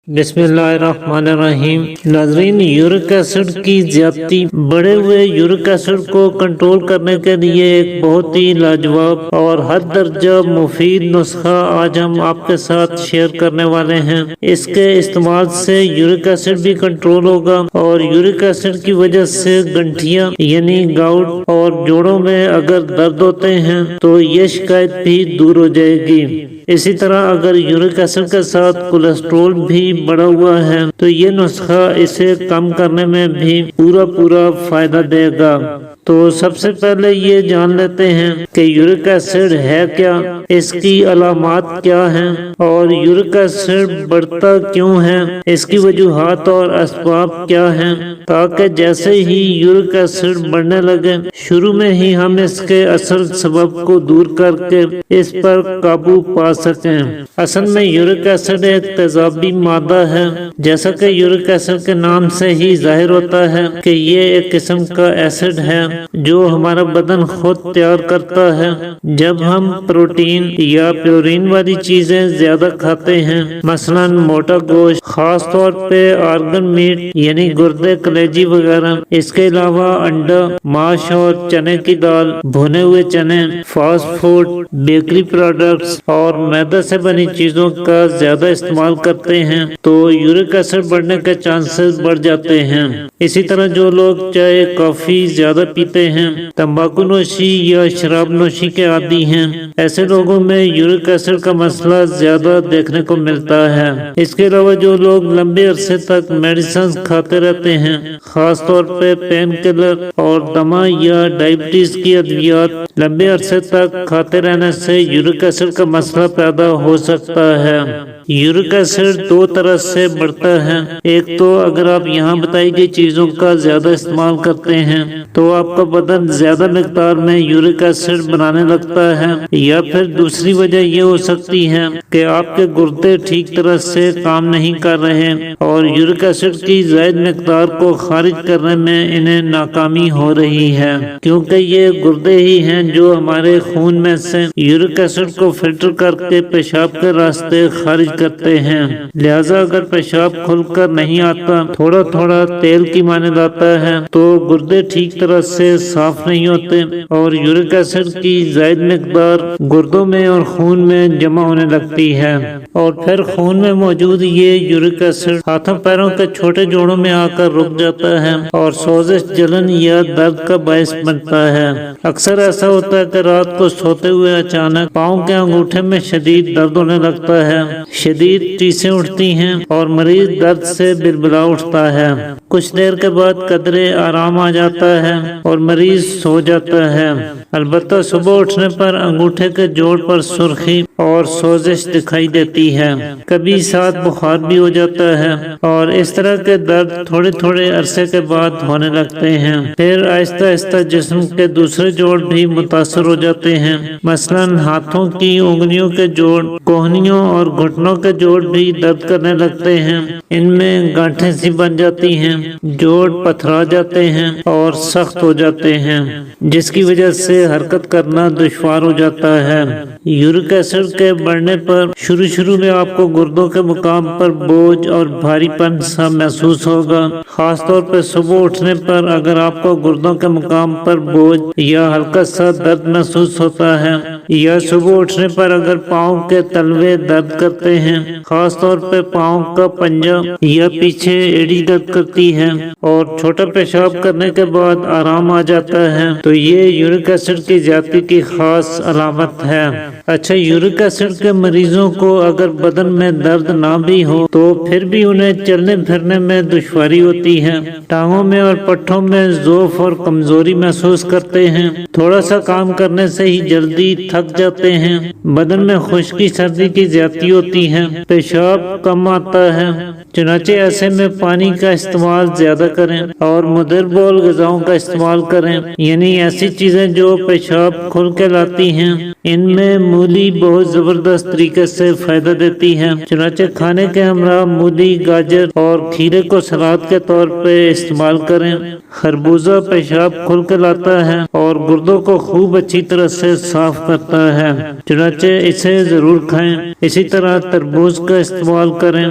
بسم اللہ الرحمن الرحیم۔ ناظرین، یورک ایسڈ کی زیادتی بڑھے ہوئے یورک ایسڈ کو کنٹرول کرنے کے لیے ایک بہت ہی لاجواب اور حد درجہ مفید نسخہ آج ہم آپ کے ساتھ شیئر کرنے والے ہیں۔ اس کے استعمال سے یورک ایسڈ بھی کنٹرول ہوگا اور یورک ایسڈ کی وجہ سے گنٹھیاں یعنی گاؤٹ اور جوڑوں میں اگر درد ہوتے ہیں تو یہ شکایت بھی دور ہو جائے گی۔ اسی طرح اگر یورک ایسڈ کے ساتھ کولیسٹرول بھی بڑھا ہوا ہے تو یہ نسخہ اسے کم کرنے میں بھی پورا فائدہ دے گا۔ تو سب سے پہلے یہ جان لیتے ہیں کہ یورک ایسڈ ہے کیا، اس کی علامات کیا ہیں اور یورک ایسڈ بڑھتا کیوں ہے، اس کی وجوہات اور اسباب کیا ہیں، تاکہ جیسے ہی یورک ایسڈ بڑھنے لگے شروع میں ہی ہم اس کے اصل سبب کو دور کر کے اس پر قابو پا سکیں۔ اصل میں یورک ایسڈ ایک تیزابی مادہ ہے، جیسا کہ یورک ایسڈ کے نام سے ہی ظاہر ہوتا ہے کہ یہ ایک قسم کا ایسڈ ہے جو ہمارا بدن خود تیار کرتا ہے جب ہم پروٹین یا پیورین والی چیزیں زیادہ کھاتے ہیں، مثلا موٹا گوشت، خاص طور پہ آرگن میٹ یعنی گردے، کلیجی وغیرہ۔ اس کے علاوہ انڈا، ماش اور چنے کی دال، بھنے ہوئے چنے، فاسٹ فوڈ، بیکری پروڈکٹس اور میدہ سے بنی چیزوں کا زیادہ استعمال کرتے ہیں تو یورک ایسڈ بڑھنے کے چانسز بڑھ جاتے ہیں۔ اسی طرح جو لوگ چائے، کافی زیادہ پیتے ہیں، تمباکو نوشی یا شراب نوشی کے عادی ہیں، ایسے لوگوں میں یورک ایسڈ کا مسئلہ زیادہ دیکھنے کو ملتا ہے۔ اس کے علاوہ جو لوگ لمبے عرصے تک میڈیسنز کھاتے رہتے ہیں، خاص طور پہ پین کلر اور دمہ یا ڈائبٹیز کی ادویات لمبے عرصے تک کھاتے رہنے سے یورک ایسڈ کا مسئلہ پیدا ہو سکتا ہے۔ یورک ایسڈ دو طرح سے بڑھتا ہے، ایک تو اگر آپ یہاں بتائی گئی چیزوں کا زیادہ استعمال کرتے ہیں تو آپ کا بدن زیادہ مقدار میں یورک ایسڈ بنانے لگتا ہے، یا پھر دوسری وجہ یہ ہو سکتی ہے کہ آپ کے گردے ٹھیک طرح سے کام نہیں کر رہے اور یورک ایسڈ کی زائد مقدار کو خارج کرنے میں انہیں ناکامی ہو رہی ہے، کیونکہ یہ گردے ہی ہیں جو ہمارے خون میں سے یورک ایسڈ کو فلٹر کر کے پیشاب کے راستے خارج کرتے ہیں۔ لہذا اگر پیشاب کھل کر نہیں آتا، تھوڑا تھوڑا تیل کی مانند آتا ہے، تو گردے ٹھیک طرح سے صاف نہیں ہوتے اور یورک ایسڈ کی زائد مقدار گردوں میں اور خون میں جمع ہونے لگتی ہے، اور پھر خون میں موجود یہ یورک ایسڈ ہاتھوں پیروں کے چھوٹے جوڑوں میں آ کر رک جاتا ہے اور سوزش، جلن یا درد کا باعث بنتا ہے۔ اکثر ایسا ہوتا ہے کہ رات کو سوتے ہوئے اچانک پاؤں کے انگوٹھے میں شدید درد ہونے لگتا ہے، شدید ٹیسیں اٹھتی ہیں اور مریض درد سے بلبلا اٹھتا ہے۔ کچھ دیر کے بعد قدرے آرام آ جاتا ہے اور مریض سو جاتا ہے، البتہ صبح اٹھنے پر انگوٹھے کے جوڑ پر سرخی اور سوزش دکھائی دیتی ہے، کبھی ساتھ بخار بھی ہو جاتا ہے، اور اس طرح کے درد تھوڑے عرصے کے بعد ہونے لگتے ہیں۔ پھر آہستہ آہستہ جسم کے دوسرے جوڑ بھی متاثر ہو جاتے ہیں، مثلا ہاتھوں کی انگلیوں کے جوڑ، کوہنیوں اور گھٹنوں کے جوڑ بھی درد کرنے لگتے ہیں، ان میں گانٹھیں سی بن جاتی ہیں، جوڑ پتھرا جاتے ہیں اور سخت ہو جاتے ہیں، جس کی وجہ سے حرکت کرنا دشوار ہو جاتا ہے۔ یورک ایسڈ کے بڑھنے پر شروع میں آپ کو گردوں کے مقام پر بوجھ اور بھاری پن سا محسوس ہوگا، خاص طور پر صبح اٹھنے پر اگر آپ کو گردوں کے مقام پر بوجھ یا ہلکا سا درد محسوس ہوتا ہے، یا صبح اٹھنے پر اگر پاؤں کے تلوے درد کرتے ہیں، خاص طور پہ پاؤں کا پنجہ یا پیچھے ایڑی درد کرتی ہے، اور چھوٹا پیشاب کرنے کے بعد آرام آ جاتا ہے، تو یہ یورک ایسڈ کی زیادتی کی خاص علامت ہے۔ اچھا، یورک ایسڈ کے مریضوں کو اگر بدن میں درد نہ بھی ہو تو پھر بھی انہیں چلنے پھرنے میں دشواری ہوتی ہے، ٹانگوں میں اور پٹھوں میں ضعف اور کمزوری محسوس کرتے ہیں، تھوڑا سا کام کرنے سے ہی جلدی تھک جاتے ہیں، بدن میں خشکی سردی کی زیادتی ہوتی ہے، پیشاب کم آتا ہے۔ چنانچہ ایسے میں پانی کا استعمال زیادہ کریں اور مدر بول غذاؤں کا استعمال کریں، یعنی ایسی چیزیں جو پیشاب کھل کے لاتی ہیں۔ ان میں مولی بہت زبردست طریقے سے فائدہ دیتی ہے، چنانچہ کھانے کے ہمراہ مولی، گاجر اور کھیرے کو سلاد کے طور پہ استعمال کریں۔ خربوزہ پیشاب کھل کے لاتا ہے اور گردوں کو خوب اچھی طرح سے صاف کرتا ہے، چنانچہ اسے ضرور کھائیں۔ اسی طرح تربوز کا استعمال کریں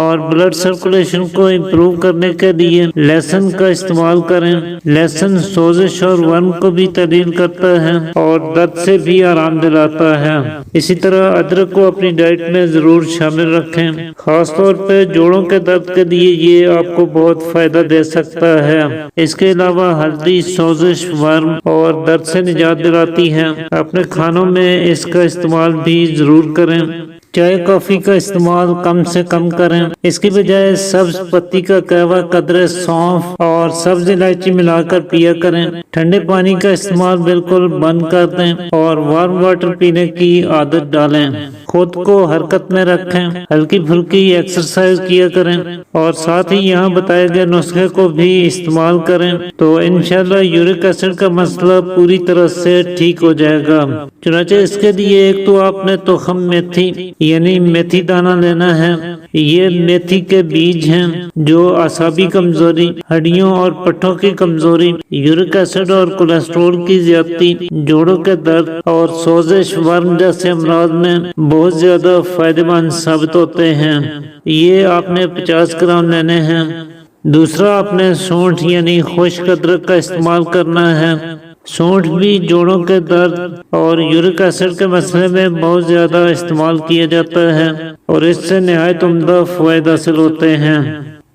اور بلڈ سرکولیشن کو امپروو کرنے کے لیے لہسن کا استعمال کریں۔ لہسن سوزش اور ورم کو بھی تبدیل کرتا ہے اور درد سے بھی آرام دلاتا ہے۔ اسی طرح ادرک کو اپنی ڈائٹ میں ضرور شامل رکھیں، خاص طور پہ جوڑوں کے درد کے لیے یہ آپ کو بہت فائدہ دے سکتا ہے۔ اس کے علاوہ ہلدی سوزش، ورم اور درد سے نجات دلاتی ہے۔ اپنے کھانوں میں اس کا استعمال بھی ضرور کریں۔ چائے کافی کا استعمال کم سے کم کریں، اس کی بجائے سبز پتی کا قہوہ، قدرے سونف اور سبز الائچی ملا کر پیا کریں۔ ٹھنڈے پانی کا استعمال بالکل بند کر دیں اور وارم واٹر پینے کی عادت ڈالیں۔ خود کو حرکت میں رکھیں، ہلکی پھلکی ایکسرسائز کیا کریں اور ساتھ ہی یہاں بتائے گئے نسخے کو بھی استعمال کریں تو انشاءاللہ یورک ایسڈ کا مسئلہ پوری طرح سے ٹھیک ہو جائے گا۔ چنانچہ اس کے لیے ایک تو آپ نے تخم میتھی یعنی میتھی دانہ لینا ہے۔ یہ میتھی کے بیج ہیں جو اعصابی کمزوری، ہڈیوں اور پٹھوں کی کمزوری، یورک ایسڈ اور کولیسٹرول کی زیادتی، جوڑوں کے درد اور سوزش، ورم جیسے امراض میں بہت زیادہ فائدہ مند ثابت ہوتے ہیں۔ یہ آپ نے 50 گرام لینے ہیں۔ دوسرا آپ نے سونٹھ یعنی خشک ادرک کا استعمال کرنا ہے۔ سونٹھ بھی جوڑوں کے درد اور یورک ایسڈ کے مسئلے میں بہت زیادہ استعمال کیا جاتا ہے اور اس سے نہایت عمدہ فوائد حاصل ہوتے ہیں۔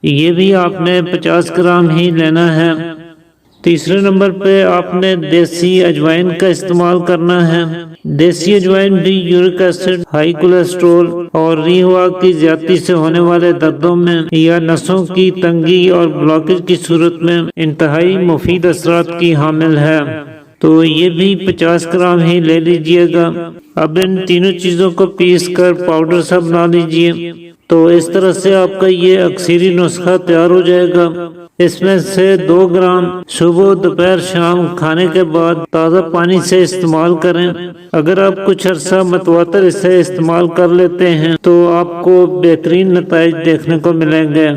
یہ بھی آپ نے 50 گرام ہی لینا ہے۔ تیسرے نمبر پہ آپ نے دیسی اجوائن کا استعمال کرنا ہے۔ دیسی اجوائن بھی یورک ایسڈ، ہائی کولیسٹرول اور ری ہوا کی زیادتی سے ہونے والے دردوں میں یا نسوں کی تنگی اور بلاکج کی صورت میں انتہائی مفید اثرات کی حامل ہے، تو یہ بھی 50 گرام ہی لے لیجئے گا۔ اب ان تینوں چیزوں کو پیس کر پاؤڈر سا بنا لیجئے، تو اس طرح سے آپ کا یہ اکثری نسخہ تیار ہو جائے گا۔ اس میں سے 2 گرام صبح، دوپہر، شام کھانے کے بعد تازہ پانی سے استعمال کریں۔ اگر آپ کچھ عرصہ متواتر اسے استعمال کر لیتے ہیں تو آپ کو بہترین نتائج دیکھنے کو ملیں گے۔